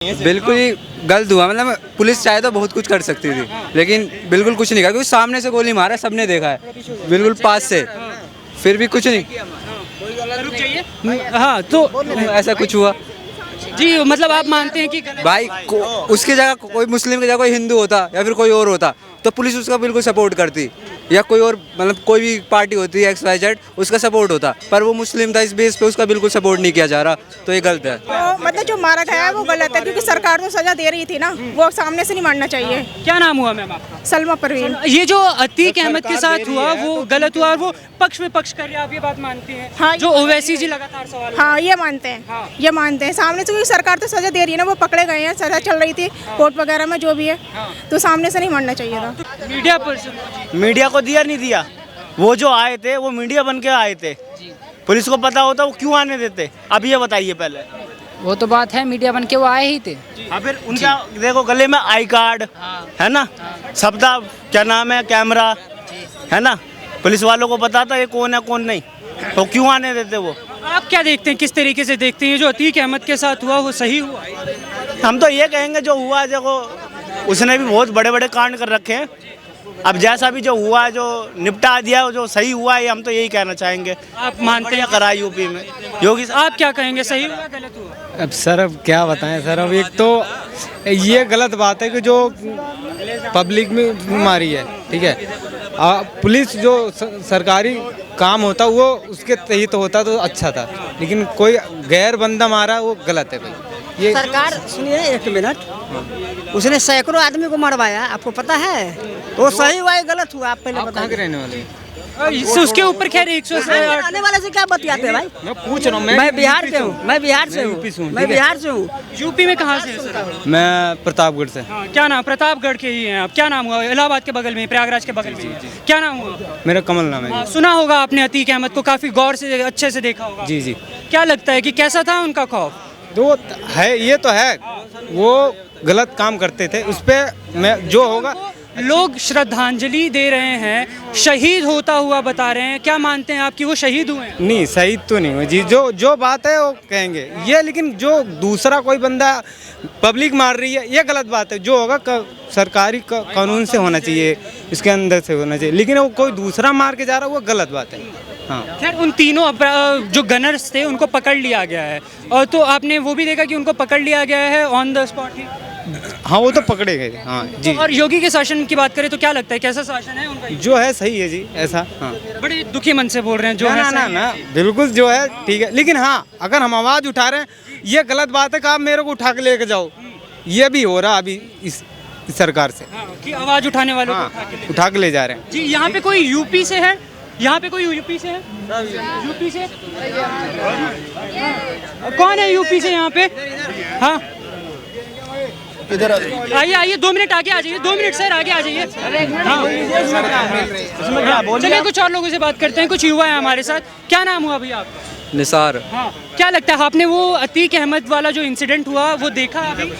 बिल्कुल ही गलत हुआ। मतलब पुलिस चाहे तो बहुत कुछ कर सकती थी, लेकिन बिल्कुल कुछ नहीं करा, क्योंकि सामने से गोली मारा, सबने देखा है, बिल्कुल पास से, फिर भी कुछ नहीं। रुक जाइए। हाँ तो ऐसा कुछ हुआ जी, मतलब आप मानते हैं कि गलत भाई उसकी जगह कोई मुस्लिम की जगह कोई हिंदू होता या फिर कोई और होता तो पुलिस उसका बिल्कुल सपोर्ट करती, या कोई और मतलब कोई भी पार्टी होती है XYZ उसका सपोर्ट होता, पर वो मुस्लिम था, इस बेस पे उसका बिल्कुल सपोर्ट नहीं किया जा रहा, तो ये गलत है। तो मतलब जो मारा गया है वो गलत है, क्योंकि सरकार तो सजा दे रही थी ना, वो सामने से नहीं मारना चाहिए। क्या नाम हुआ मैम आपका? सलमा परवीन। ये जो अतीक अहमद के साथ हुआ वो गलत हुआ और वो पक्ष में पक्ष कर रहे हैं, आप ये बात मानते हैं? हाँ, जो ओवैसी जी लगातार सवाल हाँ ये मानते हैं, हाँ। ये मानते हैं सामने से, क्योंकि सरकार तो सजा दे रही है ना, वो पकड़े गए हैं, सजा चल रही थी कोर्ट वगैरह में जो भी है, तो सामने से नहीं मारना चाहिए था। मीडिया पर्सन मीडिया को दिया नहीं दिया, वो जो आए थे वो मीडिया बन के आए थे, पुलिस को पता होता वो क्यों आने देते, अब ये बताइए पहले। वो तो बात है, मीडिया बन के वो आए ही थे। हाँ फिर उनका देखो गले में आई कार्ड है ना, शब्दा क्या नाम है, कैमरा है ना, पुलिस वालों को पता था ये कौन है कौन नहीं, तो क्यों आने देते वो। आप क्या देखते हैं, किस तरीके से देखते हैं जो अतीक अहमद के साथ हुआ वो सही हुआ? हम तो ये कहेंगे जो हुआ, देखो उसने भी बहुत बड़े बड़े कांड कर रखे हैं, अब जैसा भी जो हुआ जो निपटा दिया जो सही हुआ है, हम तो यही कहना चाहेंगे। आप मानते हैं? करा यूपी में योगी आप क्या कहेंगे, सही हुआ गलत हुआ? अब सर अब क्या बताएं सर, अब एक तो ये गलत बात है कि जो पब्लिक में मारी है, ठीक है, पुलिस जो सरकारी काम होता वो उसके तहत होता तो अच्छा था, लेकिन कोई गैर बंदा मारा वो गलत है भाई। ये सरकार सुनिए एक मिनट, उसने सैकड़ों आदमी को मरवाया, आपको पता है? वो सही हुआ या गलत हुआ? आप पहले आप कहाँ के रहने वाले हैं? इससे उसके ऊपर खैर 108 आने वाले से क्या बतियाते हैं भाई? मैं पूछ रहा हूँ, मैं बिहार से हूँ, मैं बिहार से यूपी से हूँ, हूँ, मैं ठीक है। बिहार से हूँ। यूपी में कहाँ से हैं सर? मैं प्रतापगढ़ से। हाँ, क्या नाम? प्रतापगढ़ के ही हैं आप। क्या नाम हुआ? इलाहाबाद के बगल में, प्रयागराज के बगल में। क्या नाम हुआ? मेरा कमल नाम है हाँ, सुना होगा आपने अतीक अहमद को, काफी गौर से अच्छे से देखा होगा। जी जी। क्या लगता है कि कैसा था उनका खौफ? तो है, ये तो है, वो गलत काम करते थे, उस पर मैं जो होगा। लोग श्रद्धांजलि दे रहे हैं, शहीद होता हुआ बता रहे हैं, क्या मानते हैं आप कि वो शहीद हुए हैं? नहीं, शहीद तो नहीं हुए जी, जो बात है वो कहेंगे ये, लेकिन जो दूसरा कोई बंदा पब्लिक मार रही है ये गलत बात है, जो होगा सरकारी कानून से होना चाहिए, इसके अंदर से होना चाहिए, लेकिन वो कोई दूसरा मार के जा रहा है वो गलत बात है। हाँ खैर उन तीनों जो गनर्स थे उनको पकड़ लिया गया है, और तो आपने वो भी देखा कि उनको पकड़ लिया गया है ऑन द स्पॉट ही। हाँ वो तो पकड़े गए, हाँ जी। और योगी के शासन की बात करें तो क्या लगता है, कैसा शासन है उनका? जो है सही है जी, ऐसा। हाँ बड़े दुखी मन से बोल रहे हैं जो है ना सही ना है। बिल्कुल जो है ठीक है, लेकिन हाँ अगर हम आवाज़ उठा रहे हैं ये गलत बात है कि आप मेरे को उठा के लेके जाओ, ये भी हो रहा अभी इस सरकार से। हाँ, कि आवाज उठाने वालों को हाँ उठा के ले जा रहे हैं जी। यहाँ पे कोई यूपी से है? यहाँ पे कोई यूपी से है? यूपी से कौन है यूपी से यहाँ पे? हाँ इधर आइए आइए, 2 मिनट आगे आ जाइए, 2 मिनट सर आगे आ जाइए। हाँ चलिए कुछ और लोगों से बात करते हैं, कुछ युवा है हमारे साथ। क्या नाम हुआ भैया आपका? निसार। हाँ, क्या लगता है आपने वो अतीक अहमद वाला जो इंसिडेंट हुआ वो देखा अभी?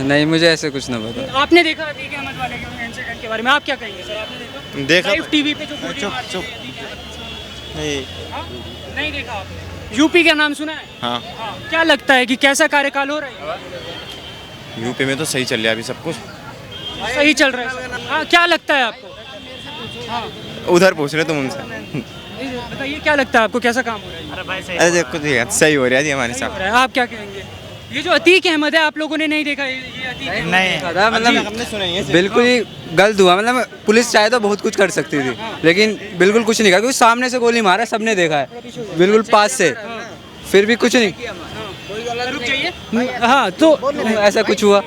नहीं, मुझे ऐसे कुछ ना पता। आपने देखा अतीक अहमद वाले के इंसिडेंट के बारे में? आप क्या कहेंगे सर, आपने देखा? लाइव टीवी पे जो गोली मारी नहीं हाँ? नहीं देखा आपने? यूपी का नाम सुना है? हाँ, हाँ, क्या लगता है कि कैसा कार्यकाल हो रहा है? यूपी में तो सही चल रहा है अभी सब कुछ। सही चल रहा है। हाँ, क्या लगता है आपको? उधर पूछ रहे तुम उनसे। बताइए क्या लगता है आपको, कैसा काम हो रहा है? अरे देखो सही हो रहा है जी हमारे सही हो साथ। रहा है। आप क्या कहेंगे? ये जो अतीक अहमद है आप लोगों ने नहीं देखा? ये अतीक अहमद नहीं, मतलब हमने सुना ही है। बिल्कुल ही गलत हुआ। मतलब पुलिस चाहे तो बहुत कुछ कर सकती थी, लेकिन बिल्कुल कुछ नहीं करा, क्योंकि सामने से गोली मारा, सबने देखा है, बिल्कुल पास से, फिर भी कुछ नहीं। रुक जाइए। हाँ तो ऐसा कुछ हुआ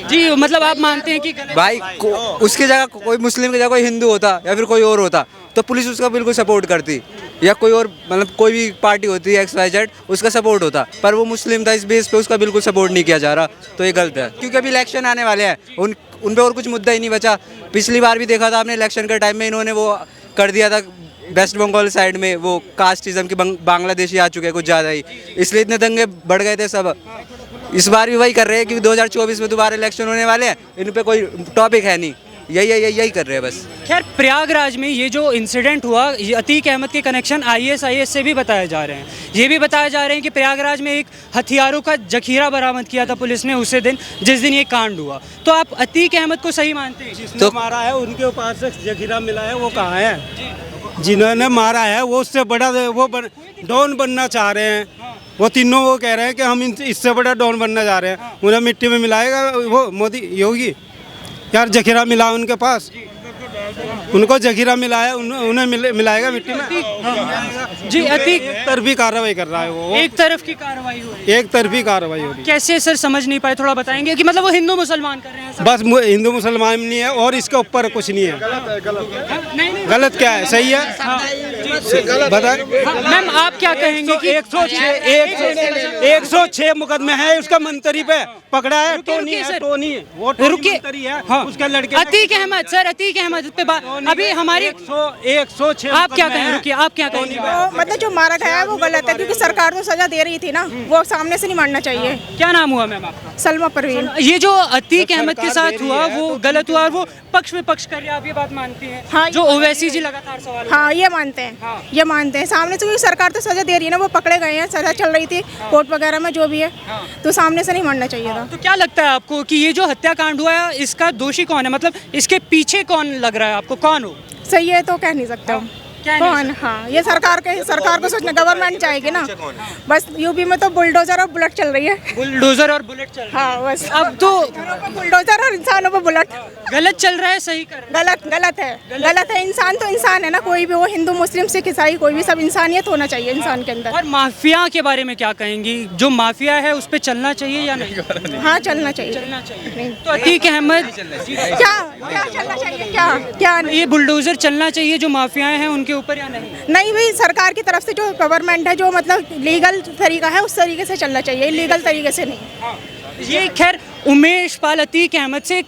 जी, मतलब आप मानते हैं कि गलत? भाई उसकी जगह कोई मुस्लिम की जगह कोई हिंदू होता या फिर कोई और होता तो पुलिस उसका बिल्कुल सपोर्ट करती, या कोई और मतलब कोई भी पार्टी होती है XYZ उसका सपोर्ट होता, पर वो मुस्लिम था, इस बेस पे उसका बिल्कुल सपोर्ट नहीं किया जा रहा, तो ये गलत है। क्योंकि अभी इलेक्शन आने वाले हैं, उन पे और कुछ मुद्दा ही नहीं बचा। पिछली बार भी देखा था आपने, इलेक्शन के टाइम में इन्होंने वो कर दिया था, वेस्ट बंगाल साइड में वो कास्टिज्म के बांग्लादेशी आ चुके हैं कुछ ज़्यादा ही, इसलिए इतने दंगे बढ़ गए थे सब। इस बार भी वही कर रहे हैं, क्योंकि 2024 में दोबारा इलेक्शन होने वाले हैं, इन पे कोई टॉपिक है नहीं, यही कर रहे हैं बस। खैर प्रयागराज में ये जो इंसिडेंट हुआ, ये अतीक अहमद के कनेक्शन IAS से भी बताए जा रहे हैं। ये भी बताया जा रहे हैं कि प्रयागराज में एक हथियारों का जखीरा बरामद किया था पुलिस ने उसी दिन जिस दिन ये कांड हुआ। तो आप अतीक अहमद को सही मानते हैं? जिसने मारा है उनके पास से जखीरा मिला है, वो कहाँ है? जिन्होंने मारा है वो उससे बड़ा डॉन बनना चाह रहे हैं। वो तीनों वो कह रहे हैं कि हम इससे बड़ा डॉन बनना चाह रहे हैं। उन्हें मिट्टी में मिलाएगा वो मोदी योगी यार। जखीरा मिला उनके पास, उनको जखीरा मिला है, उन्हें मिलाएगा मिट्टी में। जी अतीक एक तरफी कार्रवाई कर रहा है वो, एक तरफ की कार्रवाई हो रही है। एक तरफी कार्रवाई हो रही है। कैसे सर समझ नहीं पाए, थोड़ा बताएंगे कि मतलब वो हिंदू मुसलमान कर रहे हैं सब? बस हिंदू मुसलमान नहीं है और इसके ऊपर कुछ नहीं है। नहीं गलत क्या है? सही है बताए। मैम आप क्या कहेंगे कि 106 मुकदमे है उसका मंत्री पे पकड़ा है। टोनी है, टोनी है वो, रुकिए। हाँ। उसके लड़के अतीक अहमद सर, अतीक अहमद पे बात अभी हमारी 106 आप क्या कहें? रुकिए, आप क्या कहेंगे? मतलब जो मारा गया है वो गलत है, क्योंकि सरकार तो सजा दे रही थी ना, वो सामने से नहीं मारना चाहिए। क्या नाम हुआ मैम आपका? सलमा परवीन। ये जो अतीक अहमद के साथ हुआ वो गलत हुआ और वो पक्ष में पक्ष कर रहे हैं, आप ये बात मानती हैं? हाँ, जो ओवैसी जी लगातार सवाल हाँ ये मानते हैं। हाँ। ये मानते हैं सामने से, क्योंकि सरकार तो सजा दे रही है ना, वो पकड़े गए हैं, सजा चल रही थी कोर्ट वगैरह में जो भी है, तो सामने से नहीं मारना चाहिए था। तो क्या लगता है आपको कि ये जो हत्याकांड हुआ है इसका दोषी कौन है? मतलब इसके पीछे कौन लग रहा है आपको? कौन हो? सही है तो कह नहीं सकता हूँ कौन। हाँ ये सरकार को सोचना, गवर्नमेंट चाहेगी ना। बस यूपी में तो बुलडोजर और बुलेट चल रही है। बुलडोजर और बुलेट चल रहा है। हाँ बस अब तो बुलडोजर और इंसानों पर बुलेट। गलत चल रहा है, सही कर रहा है? गलत है। इंसान तो इंसान है ना, कोई भी, वो हिंदू मुस्लिम सिख ईसाई कोई भी, सब इंसानियत होना चाहिए इंसान के अंदर। और माफिया के बारे में क्या कहेंगी? जो माफिया है उस पर चलना चाहिए या नहीं? हाँ चलना चाहिए। चलना चाहिए। तो अतीक अहमद क्या चलना चाहिए? क्या नहीं? ये बुलडोजर चलना चाहिए जो माफियाएं हैं उनके ऊपर या नहीं? नहीं भाई, सरकार की तरफ से जो गवर्नमेंट है, जो मतलब लीगल तरीका है उस तरीके से चलना चाहिए, इलीगल तरीके से नहीं। ये खैर उमेश पाल अतीक अहमद से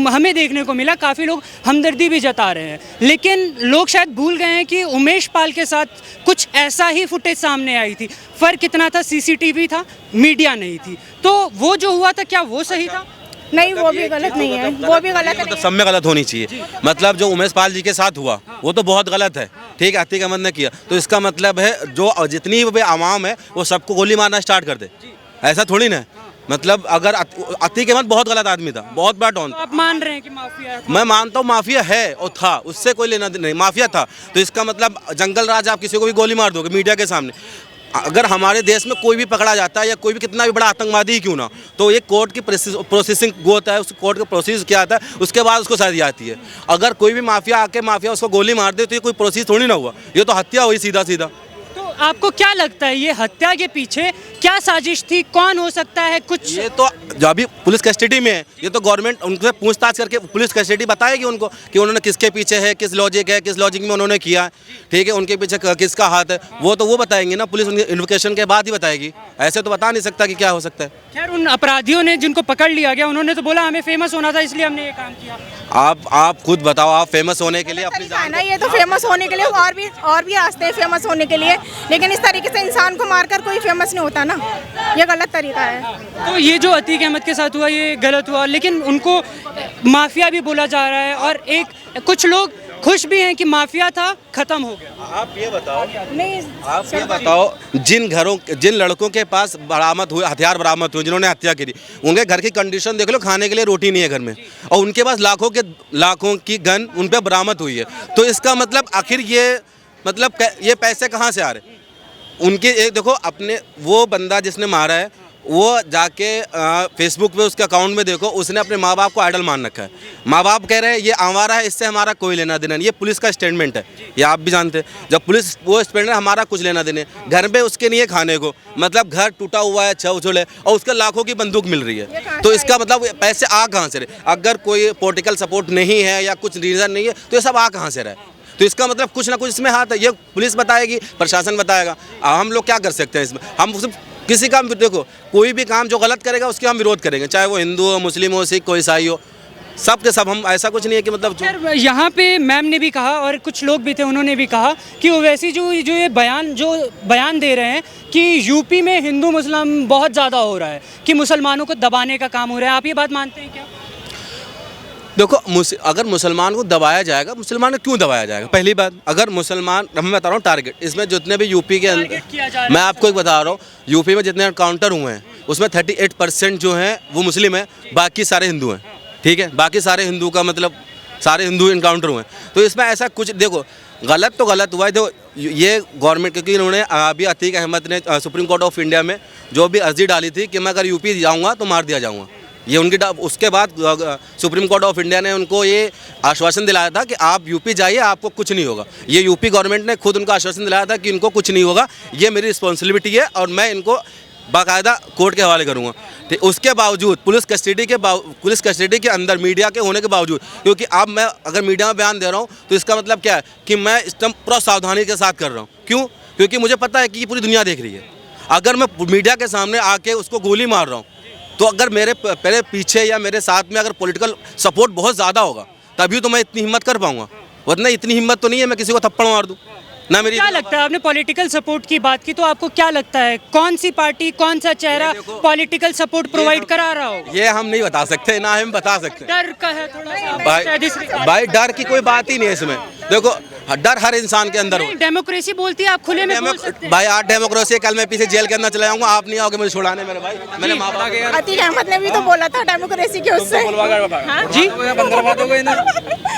हमें देखने को मिला, काफ़ी लोग हमदर्दी भी जता रहे हैं, लेकिन लोग शायद भूल गए हैं कि उमेश पाल के साथ कुछ ऐसा ही फुटेज सामने आई थी। फ़र्क कितना था, CCTV था, मीडिया नहीं थी। तो वो जो हुआ था क्या वो सही था? नहीं, वो भी गलत नहीं है, वो भी गलत मतलब सब में गलत होनी चाहिए। मतलब जो उमेश पाल जी के साथ हुआ वो तो बहुत गलत है, ठीक है, अतीक अहमद ने किया, तो इसका मतलब है जो जितनी भी आवाम है वो सबको गोली मारना स्टार्ट कर दे, ऐसा थोड़ी ना। मतलब अगर अतीक अहमद बहुत गलत आदमी था, बहुत बड़ा डॉन। आप मान रहे हैं कि माफिया है? मैं मानता हूँ माफिया है और था, उससे कोई लेना नहीं, माफिया था। तो इसका मतलब जंगल राज आप किसी को भी गोली मार दोगे मीडिया के सामने। अगर हमारे देश में कोई भी पकड़ा जाता है या कोई भी कितना भी बड़ा आतंकवादी ही क्यों ना, तो ये कोर्ट की प्रोसेसिंग होता है, उस कोर्ट का प्रोसेस क्या आता है, उसके बाद उसको सजा आती है। अगर कोई भी माफिया आके माफिया उसको गोली मार दे तो ये कोई प्रोसेस थोड़ी ना हुआ, ये तो हत्या हुई सीधा सीधा। तो आपको क्या लगता है ये हत्या के पीछे क्या साजिश थी? कौन हो सकता है? कुछ ये तो जो अभी पुलिस कस्टडी में है, ये तो गवर्नमेंट उनसे पूछताछ करके पुलिस कस्टडी बताएगी उनको कि उन्होंने किसके पीछे है, किस लॉजिक है, किस लॉजिक में उन्होंने किया है, ठीक है, उनके पीछे किसका हाथ है, वो बताएंगे ना, पुलिस उनके इन्वेस्टिगेशन के बाद ही बताएगी। ऐसे तो बता नहीं सकता कि क्या हो सकता है। खैर उन अपराधियों ने जिनको पकड़ लिया गया उन्होंने तो बोला हमें फेमस होना था इसलिए हमने ये काम किया। आप खुद बताओ, आप फेमस होने के लिए अपनी जान ना, ये तो फेमस होने के लिए और भी रास्ते हैं फेमस होने के लिए, लेकिन इस तरीके से इंसान को मारकर कोई फेमस नहीं होता ना, ये गलत तरीका है। तो ये जो अतीक अहमद के साथ हुआ ये गलत हुआ, लेकिन उनको माफिया भी बोला जा रहा है और कुछ लोग खुश भी हैं कि माफिया था, खत्म हो गया। आप ये बताओ, नहीं आप ये बताओ, जिन लड़कों के पास बरामद हुए हथियार बरामद हुए, जिन्होंने हत्या करी, उनके घर की कंडीशन देख लो, खाने के लिए रोटी नहीं है घर में, और उनके पास लाखों की गन उन पे बरामद हुई है। तो इसका मतलब आखिर ये पैसे कहाँ से आ रहे? उनके एक देखो, अपने वो बंदा जिसने मारा है वो जाके फेसबुक पे उसके अकाउंट में देखो, उसने अपने माँ बाप को आइडल मान रखा है। माँ बाप कह रहे हैं ये आवारा है, इससे हमारा कोई लेना देना नहीं। ये पुलिस का स्टेटमेंट है, ये आप भी जानते हैं। जब पुलिस वो स्टेटमेंट, हमारा कुछ लेना देने, घर पे उसके नहीं है खाने को, मतलब घर टूटा हुआ है, छउछुल है, और उसके लाखों की बंदूक मिल रही है। तो इसका मतलब पैसे आ कहाँ से रहे? अगर कोई पॉलिटिकल सपोर्ट नहीं है या कुछ रीज़न नहीं है तो ये सब आ कहाँ से रहे? तो इसका मतलब कुछ ना कुछ इसमें हाथ है। ये पुलिस बताएगी, प्रशासन बताएगा, हम लोग क्या कर सकते हैं इसमें? हम सिर्फ किसी काम, देखो कोई भी काम जो गलत करेगा उसके हम विरोध करेंगे, चाहे वो हिंदू हो, मुस्लिम हो, सिख हो, ईसाई हो, सब के सब। हम ऐसा कुछ नहीं है कि मतलब यहाँ पे मैम ने भी कहा और कुछ लोग भी थे, उन्होंने भी कहा कि ओवैसी जो ये बयान दे रहे हैं कि यूपी में हिंदू मुस्लिम बहुत ज़्यादा हो रहा है, कि मुसलमानों को दबाने का काम हो रहा है। आप ये बात मानते हैं क्या? देखो अगर मुसलमान को दबाया जाएगा, मुसलमान को क्यों दबाया जाएगा? पहली बात, अगर मुसलमान, मैं बता रहा हूँ टारगेट, इसमें जितने भी यूपी के अंदर, मैं आपको एक बता रहा हूँ, यूपी में जितने एनकाउंटर हुए हैं उसमें 38% जो हैं वो मुस्लिम हैं, बाकी सारे हिंदू हैं। ठीक है, बाकी सारे हिंदू का मतलब सारे हिंदू इनकाउंटर हुए हैं। तो इसमें ऐसा कुछ, देखो गलत तो गलत हुआ है। देखो ये गवर्नमेंट, क्योंकि इन्होंने अभी अतीक अहमद ने सुप्रीम कोर्ट ऑफ इंडिया में जो भी अर्जी डाली थी कि मैं अगर यूपी जाऊँगा तो मार दिया जाऊँगा, ये उनकी, उसके बाद सुप्रीम कोर्ट ऑफ इंडिया ने उनको ये आश्वासन दिलाया था कि आप यूपी जाइए, आपको कुछ नहीं होगा। ये यूपी गवर्नमेंट ने खुद उनको आश्वासन दिलाया था कि इनको कुछ नहीं होगा, ये मेरी रिस्पॉन्सिबिलिटी है और मैं इनको बाकायदा कोर्ट के हवाले करूँगा। ठीक, उसके बावजूद पुलिस कस्टडी के अंदर मीडिया के होने के बावजूद, क्योंकि अब मैं अगर मीडिया में बयान दे रहा हूँ तो इसका मतलब क्या है कि मैं इस टाइम पूरा सावधानी के साथ कर रहा हूँ। क्यों? क्योंकि मुझे पता है कि ये पूरी दुनिया देख रही है। अगर मैं मीडिया के सामने आके उसको गोली मार रहा हूँ तो अगर मेरे पहले पीछे या मेरे साथ में अगर पॉलिटिकल सपोर्ट बहुत ज़्यादा होगा तभी तो मैं इतनी हिम्मत कर पाऊँगा, वरना इतनी हिम्मत तो नहीं है मैं किसी को थप्पड़ मार दूँ ना। मेरी क्या लगता है, आपने पॉलिटिकल सपोर्ट की बात की, तो आपको क्या लगता है कौन सी पार्टी, कौन सा चेहरा पॉलिटिकल सपोर्ट प्रोवाइड करा रहा हो? ये हम नहीं बता सकते, ना हम बता सकते। डर का है थोड़ा सा भाई डर की कोई बात ही नहीं है इसमें। देखो डर हर इंसान के अंदर हो। डेमोक्रेसी बोलती है, आप खुले में बोल सकते हैं। भाई आज डेमोक्रेसी, कल मैं पीछे जेल के अंदर चला जाऊंगा, आप नहीं आओगे मुझे छुड़ाने मेरे भाई। मैंने माँ बाप, अतीक अहमद ने भी तो बोला था डेमोक्रेसी के उससे। जी